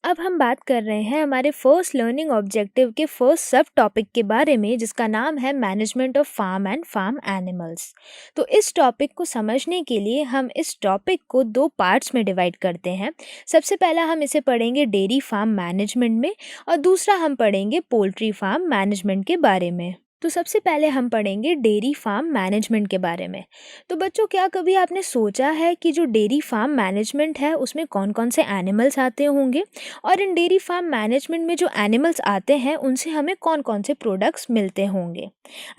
अब हम बात कर रहे हैं हमारे फर्स्ट लर्निंग ऑब्जेक्टिव के फर्स्ट सब टॉपिक के बारे में जिसका नाम है management of farm and farm animals. तो इस टॉपिक को समझने के लिए हम इस टॉपिक को दो पार्ट्स में डिवाइड करते हैं। सबसे पहला हम इसे पढ़ेंगे डेयरी फार्म मैनेजमेंट में और दूसरा हम पढ़ेंगे पोल्ट्री फार्म मैनेजमेंट के बारे में। तो सबसे पहले हम पढ़ेंगे डेयरी फार्म मैनेजमेंट के बारे में। तो बच्चों, क्या कभी आपने सोचा है कि जो डेयरी फार्म मैनेजमेंट है उसमें कौन कौन से एनिमल्स आते होंगे और इन डेयरी फार्म मैनेजमेंट में जो एनिमल्स आते हैं उनसे हमें कौन कौन से प्रोडक्ट्स मिलते होंगे?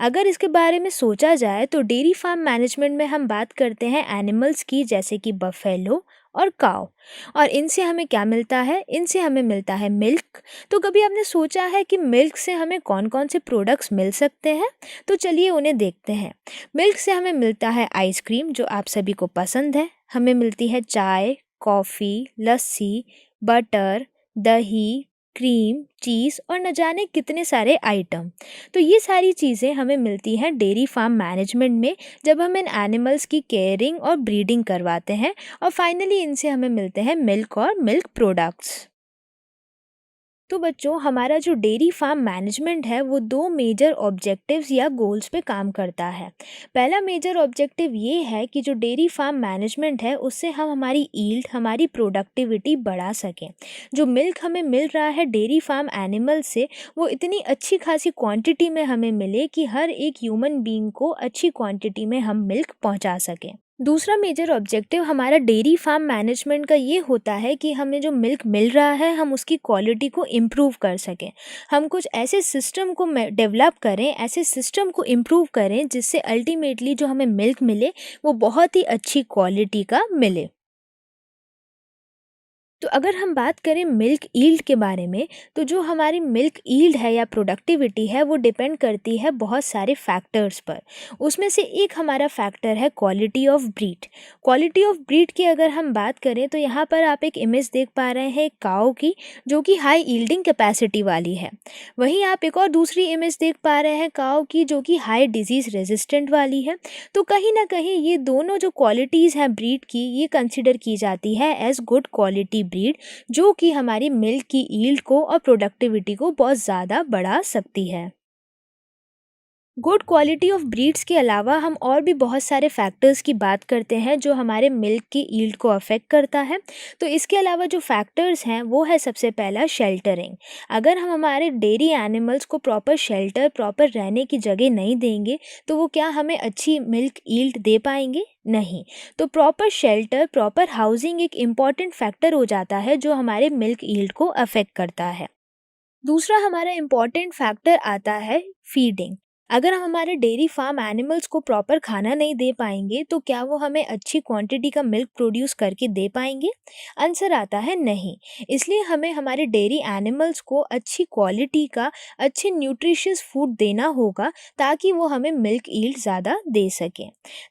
अगर इसके बारे में सोचा जाए तो डेयरी फार्म मैनेजमेंट में हम बात करते हैं एनिमल्स की, जैसे कि बफेलो और काव। और इनसे हमें क्या मिलता है? इनसे हमें मिलता है मिल्क। तो कभी आपने सोचा है कि मिल्क से हमें कौन कौन से प्रोडक्ट्स मिल सकते हैं? तो चलिए उन्हें देखते हैं। मिल्क से हमें मिलता है आइसक्रीम, जो आप सभी को पसंद है। हमें मिलती है चाय, कॉफ़ी, लस्सी, बटर, दही, क्रीम, चीज़ और न जाने कितने सारे आइटम। तो ये सारी चीज़ें हमें मिलती हैं डेयरी फार्म मैनेजमेंट में, जब हम इन एनिमल्स की केयरिंग और ब्रीडिंग करवाते हैं। और फाइनली इनसे हमें मिलते हैं मिल्क और मिल्क प्रोडक्ट्स। तो बच्चों, हमारा जो डेयरी फार्म मैनेजमेंट है वो दो मेजर ऑब्जेक्टिव्स या गोल्स पे काम करता है। पहला मेजर ऑब्जेक्टिव ये है कि जो डेयरी फार्म मैनेजमेंट है उससे हम हमारी ईल्ड, हमारी प्रोडक्टिविटी बढ़ा सकें। जो मिल्क हमें मिल रहा है डेयरी फार्म एनिमल से, वो इतनी अच्छी खासी क्वांटिटी में हमें मिले कि हर एक ह्यूमन बीइंग को अच्छी क्वांटिटी में हम मिल्क पहुंचा सकें। दूसरा मेजर ऑब्जेक्टिव हमारा डेयरी फार्म मैनेजमेंट का ये होता है कि हमें जो मिल्क मिल रहा है हम उसकी क्वालिटी को इम्प्रूव कर सकें। हम कुछ ऐसे सिस्टम को डेवलप करें, ऐसे सिस्टम को इम्प्रूव करें जिससे अल्टीमेटली जो हमें मिल्क मिले वो बहुत ही अच्छी क्वालिटी का मिले। तो अगर हम बात करें मिल्क ईल्ड के बारे में, तो जो हमारी मिल्क ईल्ड है या प्रोडक्टिविटी है वो डिपेंड करती है बहुत सारे फैक्टर्स पर। उसमें से एक हमारा फैक्टर है quality of breed. Quality of breed की अगर हम बात करें तो यहाँ पर आप एक इमेज देख पा रहे हैं एक काऊ की, जो कि हाई ईल्डिंग कैपेसिटी वाली है। वहीं आप एक और दूसरी इमेज देख पा रहे हैं काऊ की, जो कि हाई डिजीज़ रेजिस्टेंट वाली है। तो कहीं ना कहीं ये दोनों जो क्वालिटीज़ हैं ब्रीड की, ये कंसिडर की जाती है एज गुड क्वालिटी ब्रीड, जो कि हमारी मिल्क की ईल्ड को और प्रोडक्टिविटी को बहुत ज़्यादा बढ़ा सकती है। गुड क्वालिटी ऑफ ब्रीड्स के अलावा हम और भी बहुत सारे फैक्टर्स की बात करते हैं जो हमारे मिल्क की ईल्ड को अफेक्ट करता है। तो इसके अलावा जो फैक्टर्स हैं वो है सबसे पहला शेल्टरिंग। अगर हम हमारे डेयरी एनिमल्स को प्रॉपर शेल्टर, प्रॉपर रहने की जगह नहीं देंगे तो वो क्या हमें अच्छी मिल्क ईल्ड दे पाएंगे? नहीं। तो प्रॉपर शेल्टर, प्रॉपर हाउसिंग एक इम्पॉर्टेंट फैक्टर हो जाता है जो हमारे मिल्क ईल्ड को अफेक्ट करता है। दूसरा हमारा इम्पॉर्टेंट फैक्टर आता है फीडिंग। अगर हम हमारे डेयरी फार्म एनिमल्स को प्रॉपर खाना नहीं दे पाएंगे तो क्या वो हमें अच्छी क्वांटिटी का मिल्क प्रोड्यूस करके दे पाएंगे? आंसर आता है नहीं। इसलिए हमें हमारे डेयरी एनिमल्स को अच्छी क्वालिटी का, अच्छे न्यूट्रिशियस फूड देना होगा ताकि वो हमें मिल्क ईल्ड ज़्यादा दे सकें।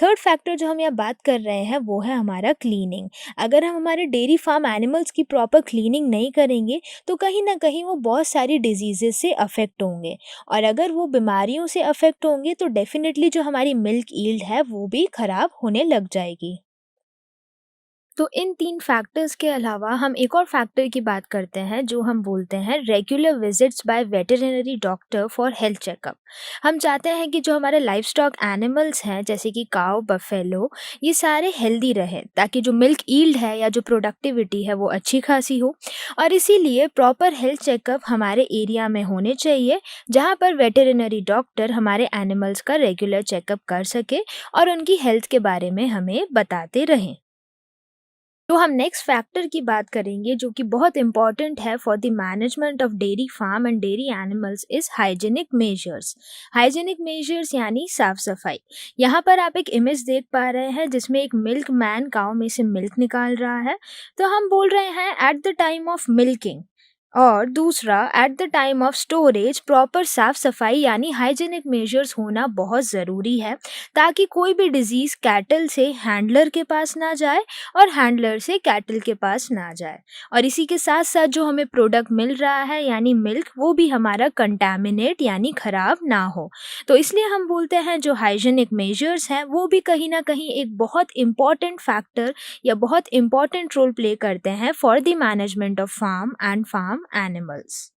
थर्ड फैक्टर जो हम यहाँ बात कर रहे हैं वो है हमारा क्लीनिंग। अगर हम हमारे डेयरी फार्म एनिमल्स की प्रॉपर क्लीनिंग नहीं करेंगे तो कहीं ना कहीं वो बहुत सारी डिजीज़ेस से अफेक्ट होंगे। और अगर वो बीमारियों से अफेक्ट होंगे तो डेफिनेटली जो हमारी मिल्क ईल्ड है वो भी खराब होने लग जाएगी। तो इन तीन फैक्टर्स के अलावा हम एक और फैक्टर की बात करते हैं जो हम बोलते हैं regular visits by veterinary doctor for health checkup. हम चाहते हैं कि जो हमारे लाइफ स्टॉक एनिमल्स हैं, जैसे कि काव, बफेलो, ये सारे हेल्दी रहें ताकि जो मिल्क ईल्ड है या जो प्रोडक्टिविटी है वो अच्छी खासी हो। और इसीलिए प्रॉपर हेल्थ चेकअप हमारे एरिया में होने चाहिए, जहाँ पर वेटरनरी डॉक्टर हमारे एनिमल्स का रेगुलर चेकअप कर सके और उनकी हेल्थ के बारे में हमें बताते रहें। तो हम नेक्स्ट फैक्टर की बात करेंगे जो कि बहुत इंपॉर्टेंट है for the management of dairy farm and dairy animals is hygienic measures. Hygienic measures यानी साफ सफाई। यहाँ पर आप एक इमेज देख पा रहे हैं जिसमें एक मिल्क मैन काऊ में से मिल्क निकाल रहा है। तो हम बोल रहे हैं at the time of milking और दूसरा, at the time of storage proper साफ सफाई यानी हाइजीनिक मेजर्स होना बहुत ज़रूरी है, ताकि कोई भी डिजीज़ कैटल से हैंडलर के पास ना जाए और हैंडलर से कैटल के पास ना जाए। और इसी के साथ साथ जो हमें प्रोडक्ट मिल रहा है यानी मिल्क, वो भी हमारा कंटामिनेट यानी ख़राब ना हो। तो इसलिए हम बोलते हैं जो हाइजीनिक मेजर्स हैं वो भी कहीं ना कहीं एक बहुत इम्पॉर्टेंट फैक्टर या बहुत इम्पॉर्टेंट रोल प्ले करते हैं for the management of farm and farm animals.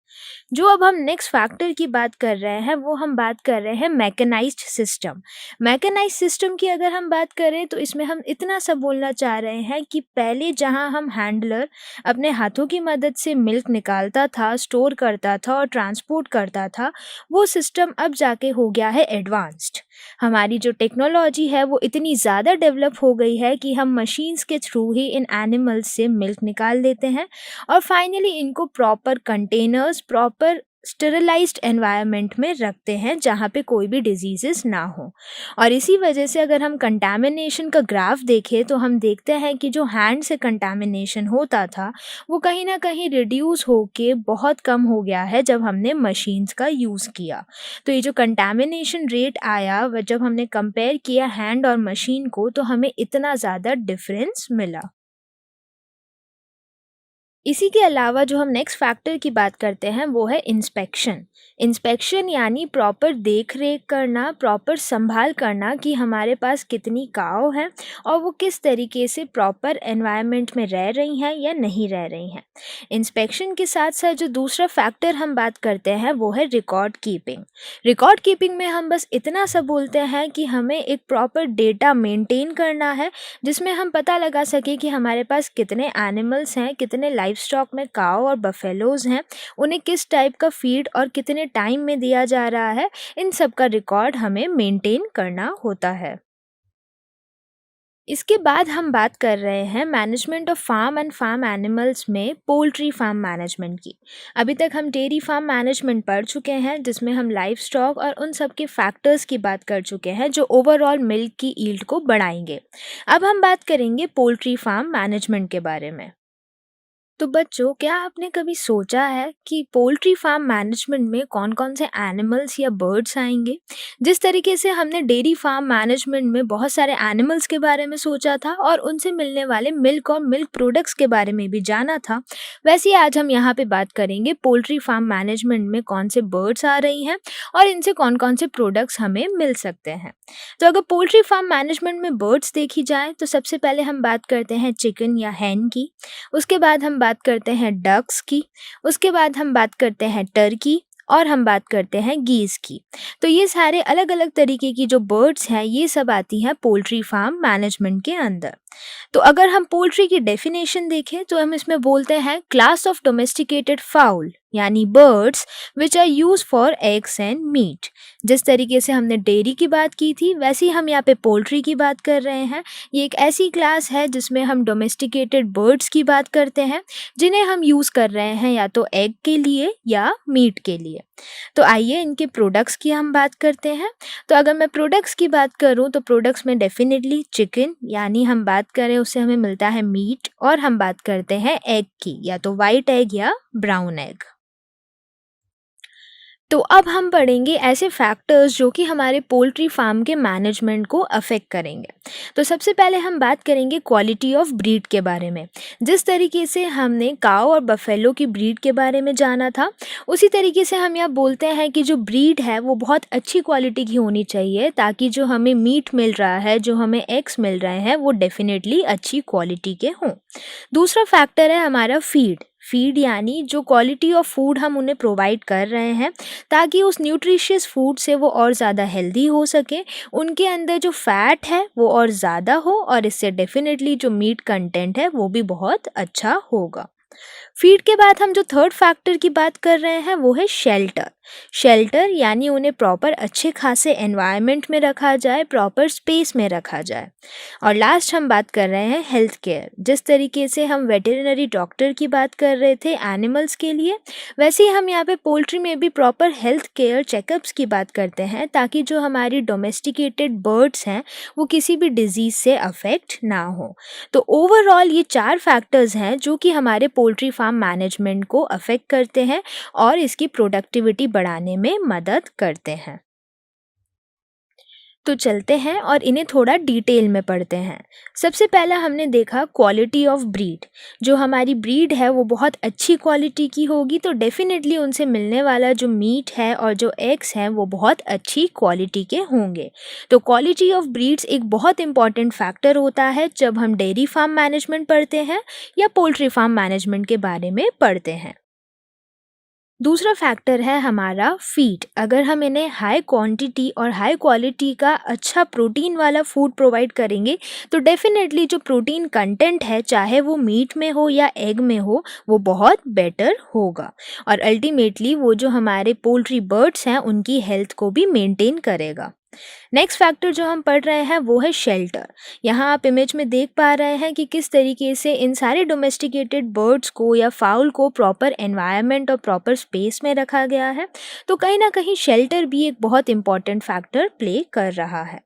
जो अब हम नेक्स्ट फैक्टर की बात कर रहे हैं वो हम बात कर रहे हैं मैकेनाइज्ड सिस्टम। मैकेनाइज्ड सिस्टम की अगर हम बात करें तो इसमें हम इतना सा बोलना चाह रहे हैं कि पहले जहां हम हैंडलर अपने हाथों की मदद से मिल्क निकालता था, स्टोर करता था और ट्रांसपोर्ट करता था, वो सिस्टम अब जाके हो गया है एडवांस्ड। हमारी जो टेक्नोलॉजी है वो इतनी ज़्यादा डेवलप हो गई है कि हम मशीन्स के थ्रू ही इन एनिमल्स से मिल्क निकाल देते हैं और फाइनली इनको proper containers, proper sterilised environment में रखते हैं जहाँ पे कोई भी डिजीजेस ना हो। और इसी वजह से अगर हम कंटामिनेशन का ग्राफ देखें तो हम देखते हैं कि जो हैंड से कंटामिनेशन होता था वो कहीं ना कहीं रिड्यूस होके बहुत कम हो गया है जब हमने मशीन्स का यूज़ किया। तो ये जो कंटामिनेशन रेट आया जब हमने कंपेयर किया हैंड और मशीन को, तो हमें इतना ज़्यादा डिफरेंस मिला। इसी के अलावा जो हम नेक्स्ट फैक्टर की बात करते हैं वो है इंस्पेक्शन। इंस्पेक्शन यानी प्रॉपर देख रेख करना, प्रॉपर संभाल करना कि हमारे पास कितनी काव है और वो किस तरीके से प्रॉपर एनवायरनमेंट में रह रही हैं या नहीं रह रही हैं। इंस्पेक्शन के साथ साथ जो दूसरा फैक्टर हम बात करते हैं वो है रिकॉर्ड कीपिंग। रिकॉर्ड कीपिंग में हम बस इतना सा बोलते हैं कि हमें एक प्रॉपर डेटा मेंटेन करना है जिसमें हम पता लगा सके कि हमारे पास कितने एनिमल्स हैं, कितने लाइव स्टॉक में काव और बफेलोज हैं, उन्हें किस टाइप का फीड और कितने टाइम में दिया जा रहा है, इन सब का रिकॉर्ड हमें मेंटेन करना होता है। इसके बाद हम बात कर रहे हैं management of farm and farm animals में पोल्ट्री फार्म मैनेजमेंट की। अभी तक हम डेयरी फार्म मैनेजमेंट पढ़ चुके हैं जिसमें हम लाइव स्टॉक और उन सब के फैक्टर्स की बात कर चुके हैं जो ओवरऑल मिल्क की यील्ड को बढ़ाएंगे। अब हम बात करेंगे पोल्ट्री फार्म मैनेजमेंट के बारे में। तो बच्चों, क्या आपने कभी सोचा है कि पोल्ट्री फार्म मैनेजमेंट में कौन कौन से एनिमल्स या बर्ड्स आएंगे? जिस तरीके से हमने डेयरी फार्म मैनेजमेंट में बहुत सारे एनिमल्स के बारे में सोचा था और उनसे मिलने वाले मिल्क और मिल्क प्रोडक्ट्स के बारे में भी जाना था, वैसे ही आज हम यहाँ पे बात करेंगे पोल्ट्री फार्म मैनेजमेंट में कौन से बर्ड्स आ रही हैं और इनसे कौन कौन से प्रोडक्ट्स हमें मिल सकते हैं। तो अगर पोल्ट्री फार्म मैनेजमेंट में बर्ड्स देखी जाए तो सबसे पहले हम बात करते हैं चिकन या हैन की। उसके बाद हम बात करते हैं डक्स की। उसके बाद हम बात करते हैं टर्की और हम बात करते हैं गीज़ की। तो ये सारे अलग अलग तरीके की जो बर्ड्स हैं ये सब आती हैं पोल्ट्री फार्म मैनेजमेंट के अंदर। तो अगर हम पोल्ट्री की डेफिनेशन देखें तो हम इसमें बोलते हैं क्लास ऑफ डोमेस्टिकेटेड फाउल यानी birds which are use for eggs and meat. जिस तरीके से हमने डेयरी की बात की थी वैसे ही हम यहाँ पे पोल्ट्री की बात कर रहे हैं। ये एक ऐसी क्लास है जिसमें हम डोमेस्टिकेटेड बर्ड्स की बात करते हैं जिन्हें हम यूज़ कर रहे हैं या तो एग के लिए या मीट के लिए। तो आइए इनके प्रोडक्ट्स की हम बात करते हैं। तो अगर मैं प्रोडक्ट्स की बात करूं तो प्रोडक्ट्स में डेफिनेटली चिकन यानी हम बात करें उससे हमें मिलता है मीट, और हम बात करते हैं एग की, या तो वाइट एग या ब्राउन एग। तो अब हम पढ़ेंगे ऐसे फैक्टर्स जो कि हमारे पोल्ट्री फार्म के मैनेजमेंट को अफेक्ट करेंगे। तो सबसे पहले हम बात करेंगे क्वालिटी ऑफ ब्रीड के बारे में। जिस तरीके से हमने काऊ और बफेलो की ब्रीड के बारे में जाना था, उसी तरीके से हम यहाँ बोलते हैं कि जो ब्रीड है वो बहुत अच्छी क्वालिटी की होनी चाहिए ताकि जो हमें मीट मिल रहा है, जो हमें एग्स मिल रहे हैं, वो डेफिनेटली अच्छी क्वालिटी के हों। दूसरा फैक्टर है हमारा फीड। फीड यानी जो क्वालिटी ऑफ फूड हम उन्हें प्रोवाइड कर रहे हैं ताकि उस न्यूट्रिशियस फूड से वो और ज़्यादा हेल्दी हो सके, उनके अंदर जो फैट है वो और ज़्यादा हो और इससे डेफिनेटली जो मीट कंटेंट है वो भी बहुत अच्छा होगा। फीड के बाद हम जो थर्ड फैक्टर की बात कर रहे हैं वो है शेल्टर। शेल्टर यानी उन्हें प्रॉपर अच्छे खासे एनवायरनमेंट में रखा जाए, प्रॉपर स्पेस में रखा जाए। और लास्ट हम बात कर रहे हैं हेल्थ केयर। जिस तरीके से हम वेटरनरी डॉक्टर की बात कर रहे थे एनिमल्स के लिए, वैसे ही हम यहाँ पे पोल्ट्री में भी प्रॉपर हेल्थ केयर चेकअप्स की बात करते हैं, ताकि जो हमारी डोमेस्टिकेटेड बर्ड्स हैं वो किसी भी डिजीज़ से अफेक्ट ना हो। तो ओवरऑल ये 4 फैक्टर्स हैं जो कि हमारे पोल्ट्री फार्म मैनेजमेंट को अफेक्ट करते हैं और इसकी प्रोडक्टिविटी बढ़ाने में मदद करते हैं। तो चलते हैं और इन्हें थोड़ा डिटेल में पढ़ते हैं। सबसे पहला हमने देखा क्वालिटी ऑफ ब्रीड। जो हमारी ब्रीड है वो बहुत अच्छी क्वालिटी की होगी, तो डेफिनेटली उनसे मिलने वाला जो मीट है और जो एग्स हैं वो बहुत अच्छी क्वालिटी के होंगे। तो क्वालिटी ऑफ ब्रीड्स एक बहुत इंपॉर्टेंट फैक्टर होता है जब हम डेयरी फार्म मैनेजमेंट पढ़ते हैं या पोल्ट्री फार्म मैनेजमेंट के बारे में पढ़ते हैं। दूसरा फैक्टर है हमारा फीड। अगर हम इन्हें हाई क्वांटिटी और हाई क्वालिटी का अच्छा प्रोटीन वाला फूड प्रोवाइड करेंगे, तो डेफिनेटली जो प्रोटीन कंटेंट है, चाहे वो मीट में हो या एग में हो, वो बहुत बेटर होगा और अल्टीमेटली वो जो हमारे पोल्ट्री बर्ड्स हैं उनकी हेल्थ को भी मेंटेन करेगा। नेक्स्ट फैक्टर जो हम पढ़ रहे हैं वो है शेल्टर। यहाँ आप इमेज में देख पा रहे हैं कि किस तरीके से इन सारे डोमेस्टिकेटेड बर्ड्स को या फाउल को प्रॉपर एनवायरनमेंट और प्रॉपर स्पेस में रखा गया है। तो कहीं ना कहीं शेल्टर भी एक बहुत इंपॉर्टेंट फैक्टर प्ले कर रहा है।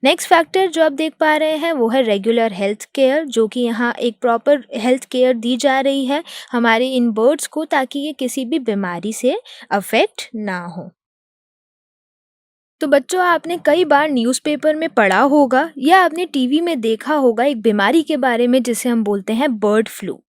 नेक्स्ट फैक्टर जो आप देख पा रहे हैं वो है रेगुलर हेल्थ केयर, जो कि यहाँ एक प्रॉपर हेल्थ केयर दी जा रही है हमारे इन बर्ड्स को, ताकि ये किसी भी बीमारी से अफेक्ट ना हो। तो बच्चों, आपने कई बार न्यूज़पेपर में पढ़ा होगा या आपने टीवी में देखा होगा एक बीमारी के बारे में जिसे हम बोलते हैं बर्ड फ्लू।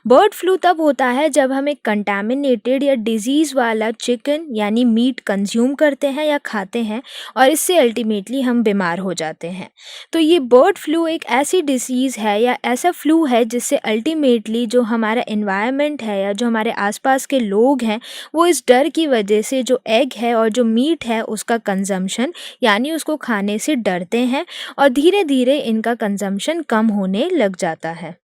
बर्ड फ्लू तब होता है जब हम एक कंटामिनेटेड या डिजीज़ वाला चिकन यानी मीट कंज्यूम करते हैं या खाते हैं और इससे अल्टीमेटली हम बीमार हो जाते हैं। तो ये बर्ड फ्लू एक ऐसी डिसीज़ है या ऐसा फ्लू है जिससे अल्टीमेटली जो हमारा एनवायरनमेंट है या जो हमारे आसपास के लोग हैं, वो इस डर की वजह से जो एग है और जो मीट है उसका कंजम्पशन यानी उसको खाने से डरते हैं और धीरे धीरे इनका कंजम्पशन कम होने लग जाता है।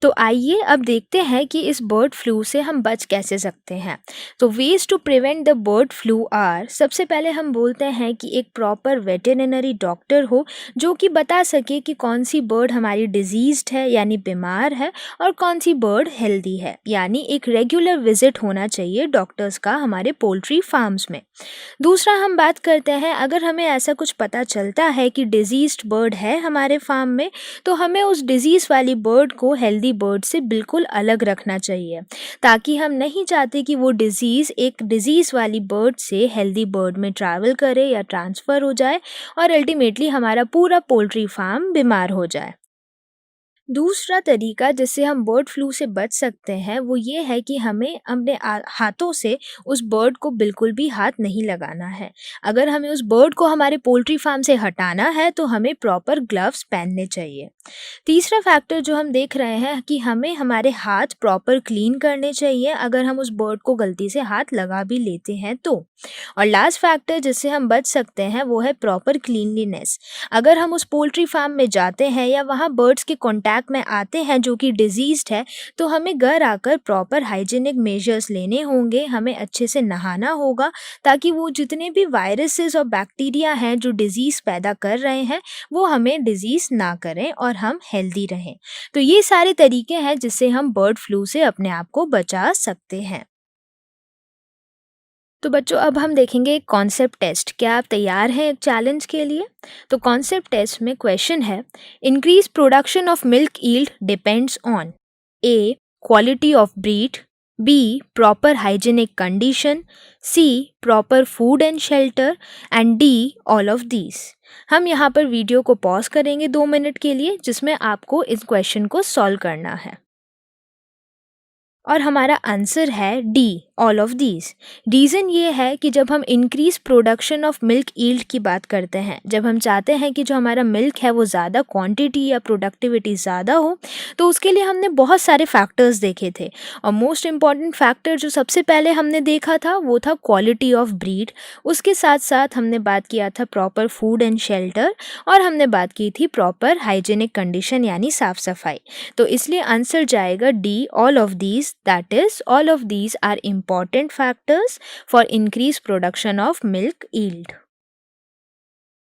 तो आइए अब देखते हैं कि इस बर्ड फ्लू से हम बच कैसे सकते हैं। तो ways to prevent the bird flu are, सबसे पहले हम बोलते हैं कि एक प्रॉपर वेटरनरी डॉक्टर हो जो कि बता सके कि कौन सी बर्ड हमारी डिजीज्ड है यानी बीमार है और कौन सी बर्ड हेल्दी है, यानी एक रेगुलर विजिट होना चाहिए डॉक्टर्स का हमारे पोल्ट्री फार्म्स में। दूसरा हम बात करते हैं, अगर हमें ऐसा कुछ पता चलता है कि डिजीज्ड बर्ड है हमारे फार्म में, तो हमें उस डिजीज़ वाली बर्ड को हेल्दी बर्ड से बिल्कुल अलग रखना चाहिए, ताकि हम नहीं चाहते कि वो डिज़ीज़ एक डिज़ीज़ वाली बर्ड से हेल्दी बर्ड में ट्रैवल करे या ट्रांसफ़र हो जाए और अल्टीमेटली हमारा पूरा पोल्ट्री फार्म बीमार हो जाए। दूसरा तरीका जिससे हम बर्ड फ्लू से बच सकते हैं वो ये है कि हमें अपने हाथों से उस बर्ड को बिल्कुल भी हाथ नहीं लगाना है। अगर हमें उस बर्ड को हमारे पोल्ट्री फार्म से हटाना है तो हमें प्रॉपर ग्लव्स पहनने चाहिए। तीसरा फैक्टर जो हम देख रहे हैं कि हमें हमारे हाथ प्रॉपर क्लीन करने चाहिए अगर हम उस बर्ड को गलती से हाथ लगा भी लेते हैं तो। और लास्ट फैक्टर जिससे हम बच सकते हैं वो है प्रॉपर क्लीनलीनेस। अगर हम उस पोल्ट्री फार्म में जाते हैं या वहाँ बर्ड्स के कांटेक्ट में आते हैं जो कि डिजीज्ड है, तो हमें घर आकर प्रॉपर हाइजीनिक मेजर्स लेने होंगे। हमें अच्छे से नहाना होगा ताकि वो जितने भी वायरसेस और बैक्टीरिया हैं जो डिजीज़ पैदा कर रहे हैं वो हमें डिजीज़ ना करें और हम हेल्दी रहें। तो ये सारे तरीके हैं जिससे हम बर्ड फ्लू से अपने आप को बचा सकते हैं। तो बच्चों, अब हम देखेंगे एक कॉन्सेप्ट टेस्ट। क्या आप तैयार हैं एक चैलेंज के लिए? तो कॉन्सेप्ट टेस्ट में क्वेश्चन है, increase production of milk yield depends on A quality of breed, B proper hygienic condition, C proper food and shelter and D all of these. हम यहाँ पर वीडियो को पॉज करेंगे 2 मिनट के लिए जिसमें आपको इस क्वेश्चन को सॉल्व करना है। और हमारा आंसर है D all of these. Reason ये है कि जब हम increase production of milk yield की बात करते हैं, जब हम चाहते हैं कि जो हमारा मिल्क है वो ज़्यादा क्वांटिटी या प्रोडक्टिविटी ज़्यादा हो, तो उसके लिए हमने बहुत सारे फैक्टर्स देखे थे। और मोस्ट इम्पॉर्टेंट फैक्टर जो सबसे पहले हमने देखा था वो था क्वालिटी ऑफ ब्रीड। उसके साथ साथ हमने बात किया था प्रॉपर फूड एंड शेल्टर और हमने बात की थी प्रॉपर हाइजीनिक कंडीशन यानी साफ़ सफाई। तो इसलिए आंसर जाएगा D all of these, That is, all of these are important factors for increased production of milk yield.